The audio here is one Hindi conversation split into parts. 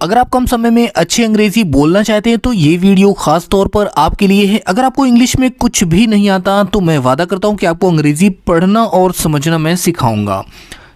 अगर आप कम समय में अच्छी अंग्रेजी बोलना चाहते हैं तो ये वीडियो खास तौर पर आपके लिए है। अगर आपको इंग्लिश में कुछ भी नहीं आता तो मैं वादा करता हूँ कि आपको अंग्रेजी पढ़ना और समझना मैं सिखाऊंगा।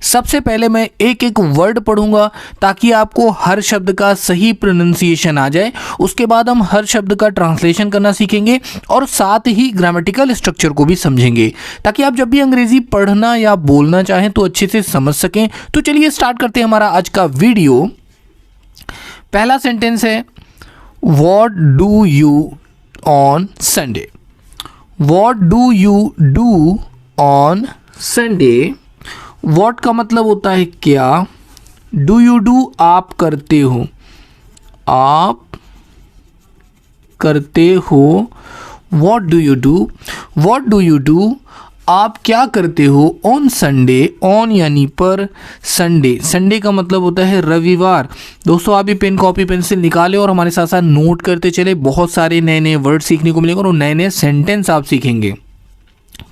सबसे पहले मैं एक एक वर्ड पढ़ूंगा ताकि आपको हर शब्द का सही प्रोनाउंसिएशन आ जाए। उसके बाद हम हर शब्द का ट्रांसलेशन करना सीखेंगे और साथ ही ग्रामेटिकल स्ट्रक्चर को भी समझेंगे ताकि आप जब भी अंग्रेजी पढ़ना या बोलना चाहें तो अच्छे से समझ सकें। तो चलिए स्टार्ट करते हैं हमारा आज का वीडियो। पहला सेंटेंस है what do you on Sunday. What do you do on Sunday. What का मतलब होता है क्या, डू यू डू आप करते हो, आप करते हो। What do you do, what do you do आप क्या करते हो ऑन संडे। ऑन यानी पर, संडे, संडे का मतलब होता है रविवार। दोस्तों आप भी पेन कॉपी पेंसिल निकालें और हमारे साथ साथ नोट करते चले। बहुत सारे नए नए वर्ड सीखने को मिलेंगे और नए नए सेंटेंस आप सीखेंगे।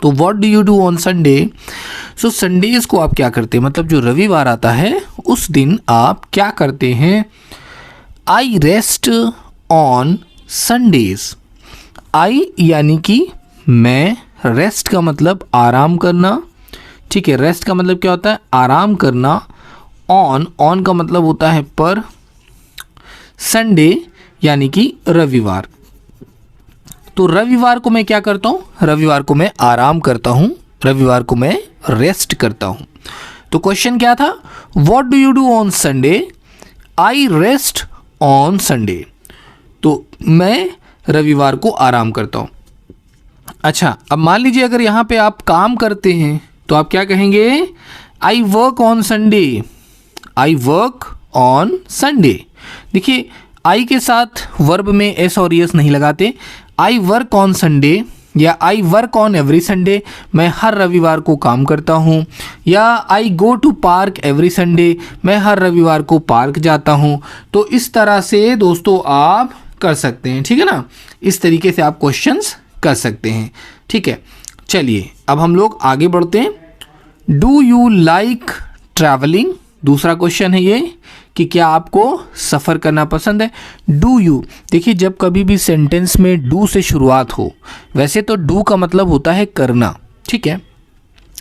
तो what do you do on Sunday. So Sundays को आप क्या करते हैं, मतलब जो रविवार आता है उस दिन आप क्या करते हैं। I rest on Sundays. I यानी कि मैं, रेस्ट का मतलब आराम करना, ठीक है। रेस्ट का मतलब क्या होता है, आराम करना। ऑन, ऑन का मतलब होता है पर। संडे यानी कि रविवार। तो रविवार को मैं क्या करता हूँ, रविवार को मैं आराम करता हूँ, रविवार को मैं रेस्ट करता हूँ। तो क्वेश्चन क्या था, what do you do on Sunday. I rest on Sunday. तो मैं रविवार को आराम करता हूँ। अच्छा, अब मान लीजिए अगर यहाँ पे आप काम करते हैं तो आप क्या कहेंगे, आई work on Sunday. I work on Sunday. देखिए आई के साथ वर्ब में एस और यस नहीं लगाते। आई वर्क ऑन संडे या I work on every Sunday, मैं हर रविवार को काम करता हूँ। या I go to park every Sunday, मैं हर रविवार को पार्क जाता हूँ। तो इस तरह से दोस्तों आप कर सकते हैं, ठीक है ना। इस तरीके से आप क्वेश्चंस कर सकते हैं, ठीक है। चलिए अब हम लोग आगे बढ़ते हैं। Do you like travelling. दूसरा क्वेश्चन है ये कि क्या आपको सफ़र करना पसंद है। डू यू, देखिए जब कभी भी सेंटेंस में डू से शुरुआत हो, वैसे तो डू का मतलब होता है करना, ठीक है,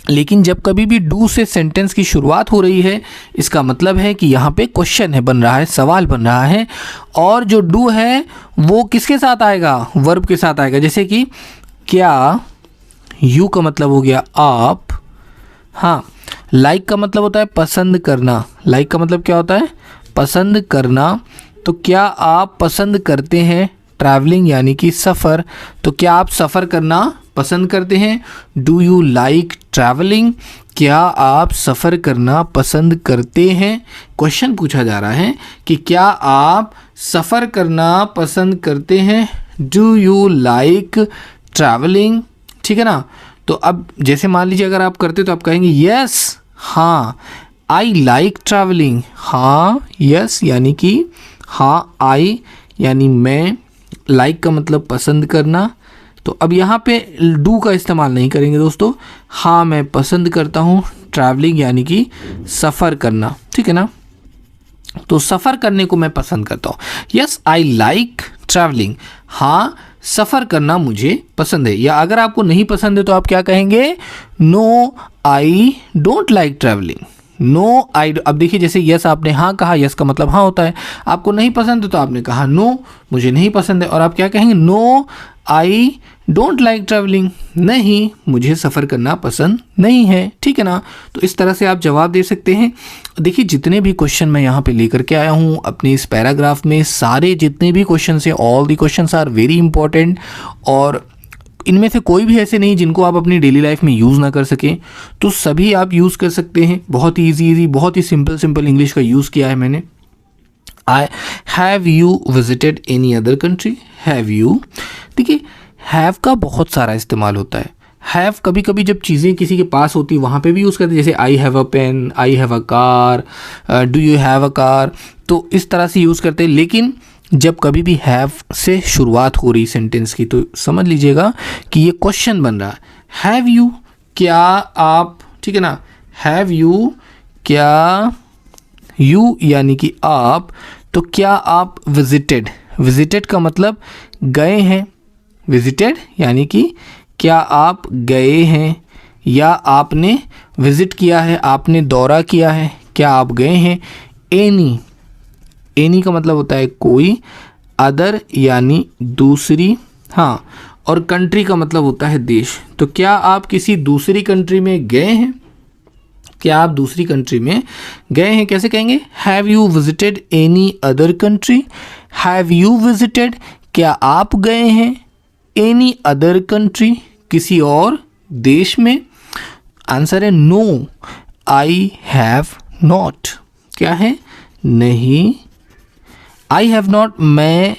लेकिन जब कभी भी डू से सेंटेंस की शुरुआत हो रही है इसका मतलब है कि यहाँ पे क्वेश्चन है, बन रहा है, सवाल बन रहा है। और जो डू है वो किसके साथ आएगा, वर्ब के साथ आएगा। जैसे कि क्या, यू का मतलब हो गया आप। हाँ, लाइक का मतलब होता है पसंद करना। लाइक का मतलब क्या होता है, पसंद करना। तो क्या आप पसंद करते हैं ट्रैवलिंग यानी कि सफ़र। तो क्या आप सफ़र करना पसंद करते हैं। डू यू लाइक ट्रैवलिंग, क्या आप सफ़र करना पसंद करते हैं। क्वेश्चन पूछा जा रहा है कि क्या आप सफ़र करना पसंद करते हैं। डू यू लाइक ट्रैवलिंग, ठीक है ना। तो अब जैसे मान लीजिए अगर आप करते तो आप कहेंगे यस, हाँ, आई लाइक ट्रैवलिंग। हाँ, यस यानी कि हाँ, आई यानी मैं, लाइक का मतलब पसंद करना। तो अब यहाँ पे डू का इस्तेमाल नहीं करेंगे दोस्तों। हाँ, मैं पसंद करता हूँ ट्रैवलिंग यानी कि सफ़र करना, ठीक है ना। तो सफ़र करने को मैं पसंद करता हूँ। यस आई लाइक ट्रैवलिंग, हाँ सफ़र करना मुझे पसंद है। या अगर आपको नहीं पसंद है तो आप क्या कहेंगे, no I don't like travelling. No I, अब देखिए जैसे यस आपने हाँ कहा, यस का मतलब हाँ होता है। आपको नहीं पसंद है तो आपने कहा नो, मुझे नहीं पसंद है। और आप क्या कहेंगे, no I don't like travelling, नहीं मुझे सफ़र करना पसंद नहीं है, ठीक है ना। तो इस तरह से आप जवाब दे सकते हैं। देखिए जितने भी क्वेश्चन मैं यहाँ पे लेकर के आया हूँ अपने इस पैराग्राफ में, सारे जितने भी क्वेश्चन है, all the questions are very important. और इनमें से कोई भी ऐसे नहीं जिनको आप अपनी डेली लाइफ में यूज़ ना कर सकें। तो सभी आप यूज़ कर सकते हैं। बहुत ही ईजी, बहुत ही सिंपल इंग्लिश का यूज़ किया है मैंने। I have you visited any other country. Have you, देखिए हैव का बहुत सारा इस्तेमाल होता है। हैव कभी कभी जब चीज़ें किसी के पास होती है वहाँ पे भी यूज़ करते हैं। जैसे I have a pen, I have a car, do you have a car, तो इस तरह से यूज़ करते हैं। लेकिन जब कभी भी हैव से शुरुआत हो रही सेंटेंस की तो समझ लीजिएगा कि ये क्वेश्चन बन रहा है। हैव यू, क्या आप, ठीक है ना। हैव यू, क्या, यू यानी कि आप, तो क्या आप विजिटेड, विजिटेड का मतलब गए हैं, विजिटेड यानी कि क्या आप गए हैं या आपने विजिट किया है, आपने दौरा किया है, क्या आप गए हैं। एनी, एनी का मतलब होता है कोई, अदर यानी दूसरी, हाँ, और कंट्री का मतलब होता है देश। तो क्या आप किसी दूसरी कंट्री में गए हैं, क्या आप दूसरी कंट्री में गए हैं, कैसे कहेंगे, have you visited any other country. Have you visited, क्या आप गए हैं एनी अदर कंट्री, किसी और देश में। आंसर है नो, आई हैव नॉट। क्या है, नहीं, आई हैव नॉट, मैं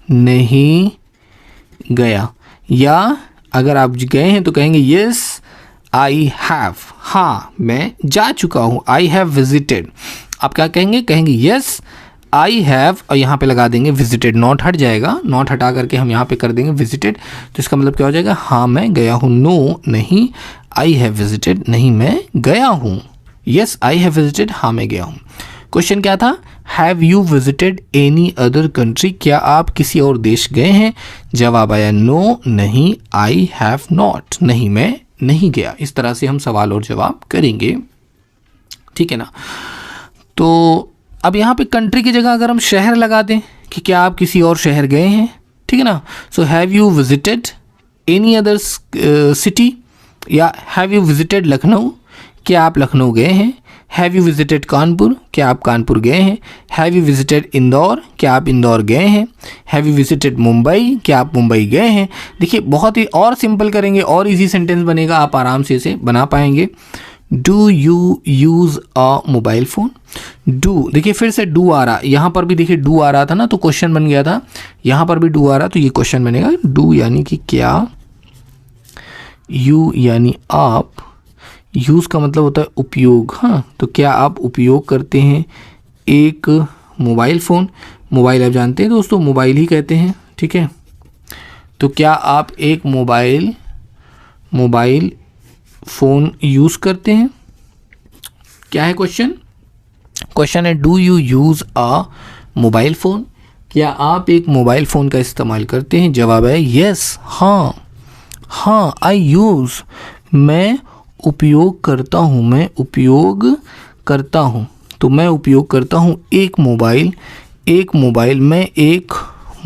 नहीं गया। या अगर आप गए हैं तो कहेंगे यस आई हैव, हाँ मैं जा चुका हूँ, आई हैव विजिटेड। आप क्या कहेंगे, कहेंगे यस आई हैव, और यहाँ पे लगा देंगे विजिटेड, नॉट हट जाएगा, नॉट हटा करके हम यहाँ पे कर देंगे विजिटेड। तो इसका मतलब क्या हो जाएगा, हाँ मैं गया हूँ। नो नहीं, आई हैव विजिटेड, नहीं मैं गया हूँ। यस आई हैव विजिटेड, हाँ मैं गया हूँ। क्वेश्चन क्या था, have you visited any other country, क्या आप किसी और देश गए हैं। जवाब आया नो नहीं, आई हैव नॉट, नहीं मैं नहीं गया। इस तरह से हम सवाल और जवाब करेंगे, ठीक है ना। तो अब यहाँ पे कंट्री की जगह अगर हम शहर लगा दें कि क्या आप किसी और शहर गए हैं, ठीक है ना। So have you visited any other city, या हैव यू विजिटेड लखनऊ, क्या आप लखनऊ गए हैं। हैव यू विजिटेड कानपुर, क्या आप कानपुर गए हैं। हैव यू विजिटेड इंदौर, क्या आप इंदौर गए हैं। हैव यू विजिटेड मुंबई, क्या आप मुंबई गए हैं। देखिए बहुत ही और सिंपल करेंगे और इजी सेंटेंस बनेगा, आप आराम से इसे बना पाएंगे। Do you use a mobile phone. Do, देखिए फिर से डू आ रहा, यहाँ पर भी देखिए डू आ रहा था ना, तो क्वेश्चन बन गया था। यहाँ पर भी डू आ रहा, तो ये क्वेश्चन बनेगा। डू यानी कि क्या, यू यानी आप, यूज़ का मतलब होता है उपयोग, हाँ, तो क्या आप उपयोग करते हैं एक मोबाइल फ़ोन। मोबाइल आप जानते हैं दोस्तों, मोबाइल ही कहते हैं, ठीक है। तो क्या आप एक मोबाइल फ़ोन यूज़ करते हैं, क्या है क्वेश्चन। क्वेश्चन है do you use a mobile phone, क्या आप एक मोबाइल फ़ोन का इस्तेमाल करते हैं। जवाब है यस, हाँ हाँ, आई यूज़, मैं उपयोग करता हूँ, मैं उपयोग करता हूँ। तो मैं उपयोग करता हूँ एक मोबाइल, मैं एक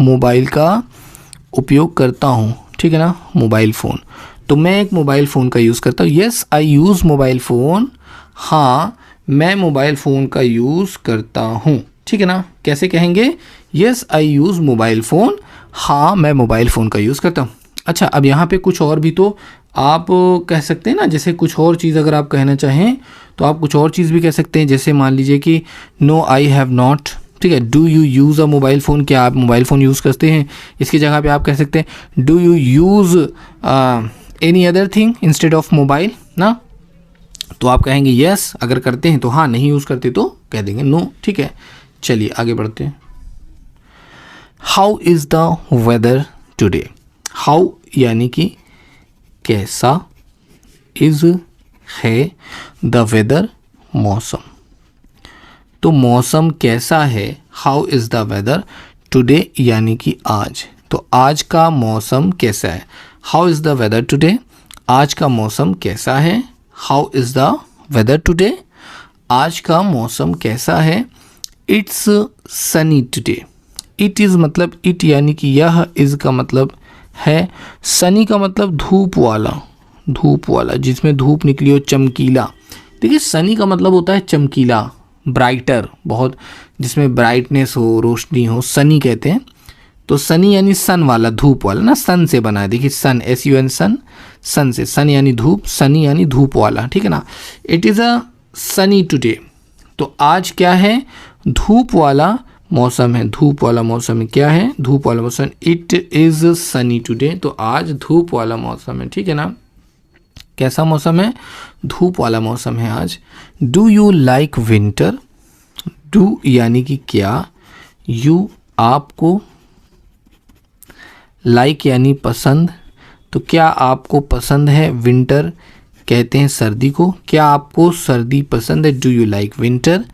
मोबाइल का उपयोग करता हूँ, ठीक है ना, मोबाइल फ़ोन। तो मैं एक मोबाइल फ़ोन का यूज़ करता हूँ। Yes I use mobile phone, हाँ मैं मोबाइल फ़ोन का यूज़ करता हूँ, ठीक है ना। कैसे कहेंगे, yes I use mobile phone, हाँ मैं मोबाइल फ़ोन का यूज़ करता हूँ। अच्छा, अब यहाँ पे कुछ और भी तो आप कह सकते हैं ना, जैसे कुछ और चीज़ अगर आप कहना चाहें तो आप कुछ और चीज़ भी कह सकते हैं। जैसे मान लीजिए कि नो आई हैव नॉट, ठीक है। Do you use a mobile phone, क्या आप मोबाइल फ़ोन यूज़ करते हैं। इसकी जगह पे आप कह सकते हैं do you use any other thing instead of mobile ना। तो आप कहेंगे यस अगर करते हैं तो हाँ, नहीं यूज़ करते तो कह देंगे नो, ठीक है। चलिए आगे बढ़ते हैं। How is the weather today. How यानी कि कैसा, इज़ है, द वेदर मौसम। तो मौसम कैसा है, how is the weather today यानी कि आज। तो आज का मौसम कैसा है, how is the weather today. आज का मौसम कैसा है, how is the weather today. आज का मौसम कैसा है, it's sunny today. It is मतलब इट यानी कि यह, इज़ का मतलब है, सनी का मतलब धूप वाला जिसमें धूप निकली हो, चमकीला। देखिए सनी का मतलब होता है चमकीला, ब्राइटर, बहुत जिसमें ब्राइटनेस हो, रोशनी हो, सनी कहते हैं। तो सनी यानी सन वाला, धूप वाला ना, सन से बना है। देखिए सन, SUN सन, सन से, सन यानी धूप, सनी यानी धूप वाला, ठीक है ना। It is a Sunny today. तो आज क्या है, धूप वाला मौसम है। धूप वाला मौसम क्या है, धूप वाला मौसम। इट इज़ सनी टुडे, तो आज धूप वाला मौसम है, ठीक है ना। कैसा मौसम है, धूप वाला मौसम है आज। Do you like winter. Do यानी कि क्या, यू आपको, लाइक यानी पसंद। तो क्या आपको पसंद है विंटर, कहते हैं सर्दी को। क्या आपको सर्दी पसंद है, डू यू लाइक विंटर।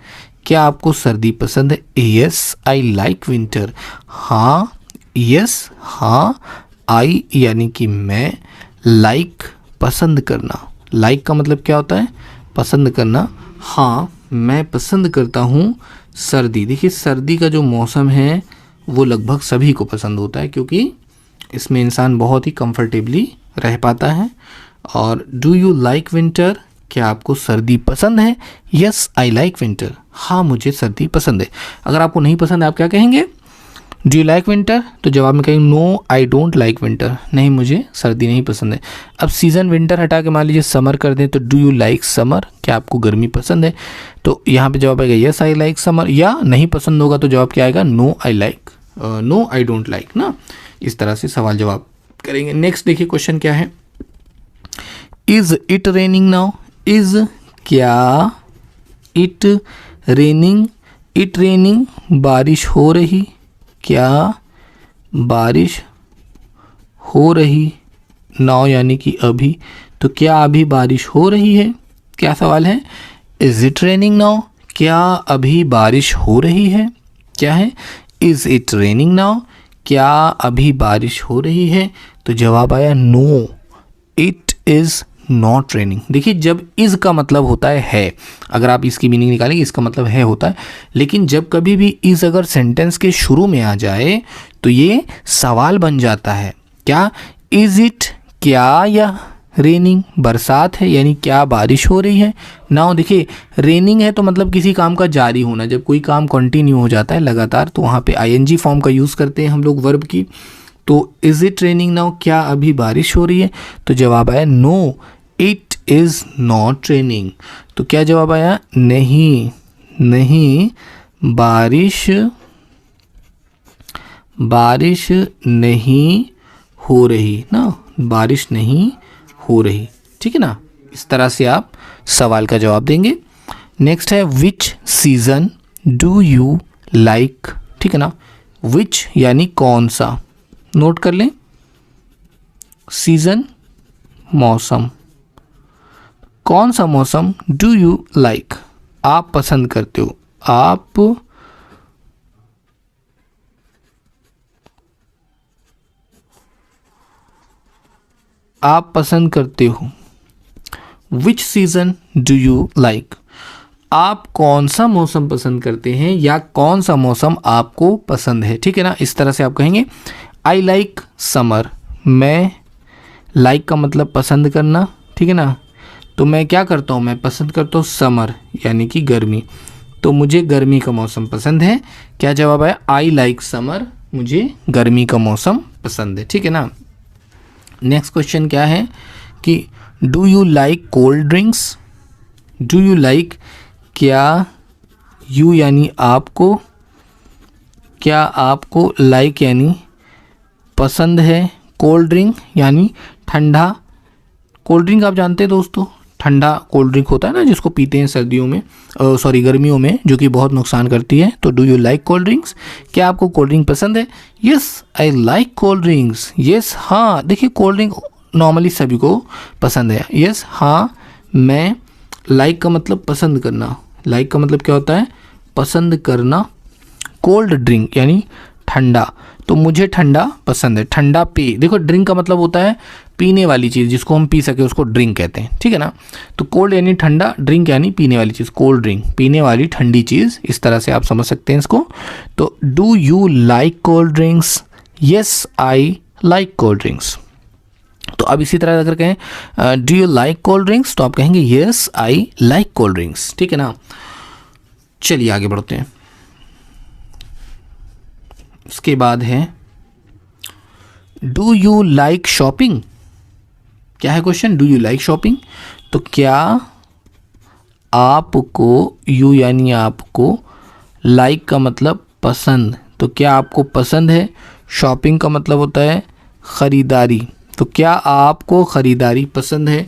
क्या आपको सर्दी पसंद है? Yes I like winter. हाँ, यस, हाँ, आई यानी कि मैं, लाइक पसंद करना। लाइक का मतलब क्या होता है? पसंद करना। हाँ, मैं पसंद करता हूँ सर्दी। देखिए सर्दी का जो मौसम है वो लगभग सभी को पसंद होता है, क्योंकि इसमें इंसान बहुत ही कंफर्टेबली रह पाता है। और डू यू लाइक विंटर? क्या आपको सर्दी पसंद है? Yes I like winter. हाँ, मुझे सर्दी पसंद है। अगर आपको नहीं पसंद है आप क्या कहेंगे? Do you like winter? तो जवाब में कहेंगे no I don't like winter. नहीं, मुझे सर्दी नहीं पसंद है। अब सीज़न विंटर हटा के मान लीजिए समर कर दें, तो डू यू लाइक समर? क्या आपको गर्मी पसंद है? तो यहाँ पे जवाब आएगा यस आई लाइक समर। या नहीं पसंद होगा तो जवाब क्या आएगा? No I like, no I don't like ना। इस तरह से सवाल जवाब करेंगे। नेक्स्ट देखिए क्वेश्चन क्या है। Is it raining now? Is क्या इट रेनिंग? इट रेनिंग बारिश हो रही? क्या बारिश हो रही? नाउ यानी कि अभी। तो क्या अभी बारिश हो रही है? क्या सवाल है? Is it raining now? क्या अभी बारिश हो रही है? क्या है? Is it raining now? क्या अभी बारिश हो रही है? तो जवाब आया no it is not raining. देखिए जब इज़ का मतलब होता है, अगर आप इसकी मीनिंग निकालेंगे इसका मतलब है होता है, लेकिन जब कभी भी इज़ अगर सेंटेंस के शुरू में आ जाए तो ये सवाल बन जाता है। क्या? इज़ इट क्या या रेनिंग? बरसात है यानी क्या बारिश हो रही है? नाउ देखिए रेनिंग है तो मतलब किसी काम का जारी होना। जब कोई काम कंटिन्यू हो जाता है लगातार तो वहाँ पे आईएनजी फॉर्म का यूज़ करते हैं हम लोग वर्ब की। तो इज़ इट रेनिंग नाउ? क्या अभी बारिश हो रही है? तो जवाब आया no it is not raining. तो क्या जवाब आया? नहीं, नहीं बारिश नहीं हो रही ना, बारिश नहीं हो रही। ठीक है ना, इस तरह से आप सवाल का जवाब देंगे। नेक्स्ट है विच सीज़न डू यू लाइक? ठीक है ना, विच यानी कौन सा, नोट कर लें। सीज़न मौसम, कौन सा मौसम? डू यू लाइक आप पसंद करते हो। आप पसंद करते हो। विच सीज़न डू यू लाइक? आप कौन सा मौसम पसंद करते हैं या कौन सा मौसम आपको पसंद है। ठीक है ना, इस तरह से आप कहेंगे। I like summer. मैं, लाइक का मतलब पसंद करना। ठीक है ना, तो मैं क्या करता हूँ? मैं पसंद करता हूँ समर यानी कि गर्मी। तो मुझे गर्मी का मौसम पसंद है। क्या जवाब आया? आई लाइक समर, मुझे गर्मी का मौसम पसंद है। ठीक है ना। नेक्स्ट क्वेश्चन क्या है कि do you like cold drinks? Do you like, क्या यू यानी आपको, क्या आपको लाइक यानी पसंद है, कोल्ड ड्रिंक यानी ठंडा। कोल्ड ड्रिंक आप जानते हैं दोस्तों, ठंडा कोल्ड ड्रिंक होता है ना जिसको पीते हैं सर्दियों में, गर्मियों में, जो कि बहुत नुकसान करती है। तो do you like cold drinks? क्या आपको कोल्ड ड्रिंक पसंद है? Yes I like cold drinks. Yes हाँ, देखिए कोल्ड ड्रिंक नॉर्मली सभी को पसंद है। यस हाँ, मैं, लाइक का मतलब पसंद करना। लाइक का मतलब क्या होता है? पसंद करना। कोल्ड ड्रिंक यानी ठंडा, तो मुझे ठंडा पसंद है। ठंडा पी, देखो ड्रिंक का मतलब होता है पीने वाली चीज़, जिसको हम पी सके उसको ड्रिंक कहते हैं। ठीक है ना, तो कोल्ड यानी ठंडा, ड्रिंक यानी पीने वाली चीज़। कोल्ड ड्रिंक पीने वाली ठंडी चीज़, इस तरह से आप समझ सकते हैं इसको। तो do you like cold drinks? Yes I like cold drinks. तो अब इसी तरह अगर कहें do you like cold drinks, तो आप कहेंगे yes I like cold drinks. ठीक है ना, चलिए आगे बढ़ते हैं। इसके बाद है डू यू लाइक शॉपिंग? क्या है question? Do you like shopping? तो क्या आपको, यू यानी आपको, लाइक का मतलब पसंद, तो क्या आपको पसंद है? शॉपिंग का मतलब होता है ख़रीदारी, तो क्या आपको ख़रीदारी पसंद है?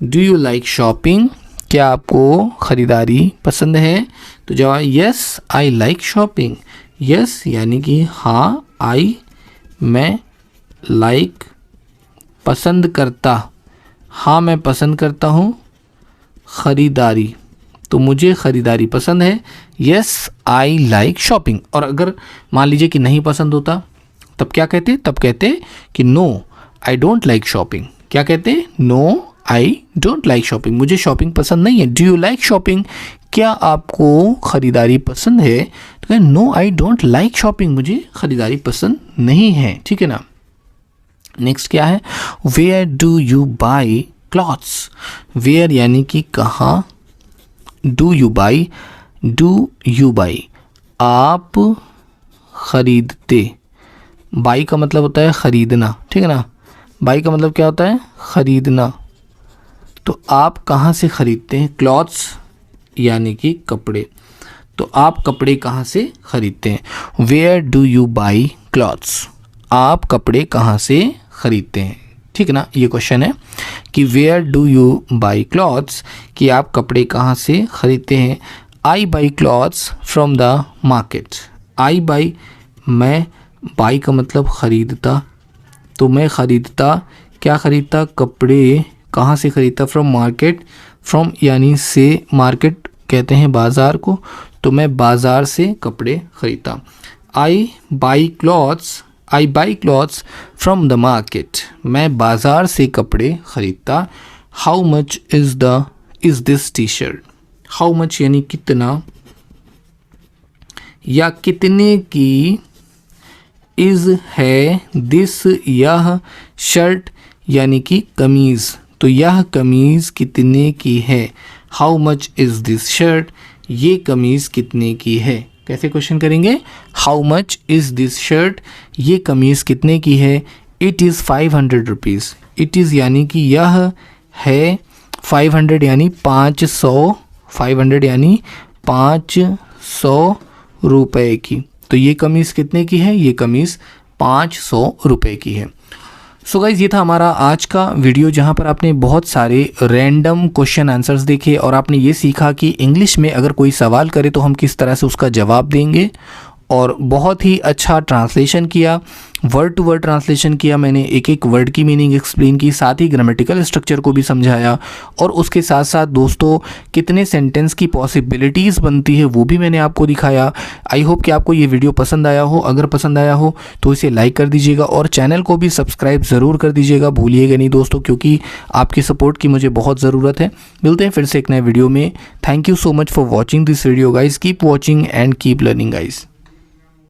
Do you like shopping? क्या आपको ख़रीदारी पसंद है? तो जवाब yes I like shopping. Yes यानी कि हाँ, आई मैं, लाइक पसंद करता, हाँ मैं पसंद करता हूँ ख़रीदारी। तो मुझे ख़रीदारी पसंद है। Yes I like shopping. और अगर मान लीजिए कि नहीं पसंद होता तब क्या कहते? तब कहते कि no I don't like shopping. क्या कहते? No I don't like shopping, मुझे शॉपिंग पसंद नहीं है। Do you like shopping? क्या आपको ख़रीदारी पसंद है? तो कहें no I don't like shopping, मुझे ख़रीदारी पसंद नहीं है। ठीक है ना। नेक्स्ट क्या है? Where do you buy clothes. Where यानी कि कहाँ, do you buy, do you buy आप खरीदते, बाई का मतलब होता है खरीदना। ठीक है ना। बाई का मतलब क्या होता है? खरीदना। तो आप कहाँ से खरीदते हैं? क्लॉथ्स यानी कि कपड़े। तो आप कपड़े कहाँ से खरीदते हैं? Where do you buy clothes, आप कपड़े कहाँ से खरीदते हैं। ठीक है ना। ये क्वेश्चन है कि where do you buy clothes, कि आप कपड़े कहाँ से खरीदते हैं। I buy clothes from the market. I buy, मैं, बाई का मतलब ख़रीदता, तो मैं ख़रीदता, क्या ख़रीदता? कपड़े। कहाँ से ख़रीदता? From market. फ्रॉम यानी से, मार्केट कहते हैं बाज़ार को, तो मैं बाज़ार से कपड़े ख़रीदता। I buy clothes, I buy clothes from the market, मैं बाज़ार से कपड़े ख़रीदता। How much is this T shirt. How much यानी कितना, या कितने की, इज़ है, दिस यह, शर्ट यानी कि कमीज़, तो यह कमीज़ कितने की है। How much is this shirt, ये कमीज़ कितने की है। कैसे क्वेश्चन करेंगे? How much is this shirt, ये कमीज़ कितने की है। It is 500 rupees. It is यानी कि यह है, 500 यानी 500, 500 यानी 500 रुपए की। तो ये कमीज़ कितने की है? ये कमीज़ 500 रुपए की है। सो गाइज़, ये था हमारा आज का वीडियो जहाँ पर आपने बहुत सारे रैंडम क्वेश्चन आंसर्स देखे और आपने ये सीखा कि इंग्लिश में अगर कोई सवाल करे तो हम किस तरह से उसका जवाब देंगे। और बहुत ही अच्छा ट्रांसलेशन किया, वर्ड टू वर्ड ट्रांसलेशन किया मैंने, एक एक वर्ड की मीनिंग एक्सप्लेन की, साथ ही ग्रामेटिकल स्ट्रक्चर को भी समझाया। और उसके साथ साथ दोस्तों कितने सेंटेंस की पॉसिबिलिटीज़ बनती है वो भी मैंने आपको दिखाया। आई होप कि आपको ये वीडियो पसंद आया हो। अगर पसंद आया हो तो इसे लाइक कर दीजिएगा और चैनल को भी सब्सक्राइब ज़रूर कर दीजिएगा, भूलिएगा नहीं दोस्तों, क्योंकि आपकी सपोर्ट की मुझे बहुत ज़रूरत है। मिलते हैं फिर से एक नए वीडियो में। Thank you so much for watching this video guys. Keep watching and keep learning guys.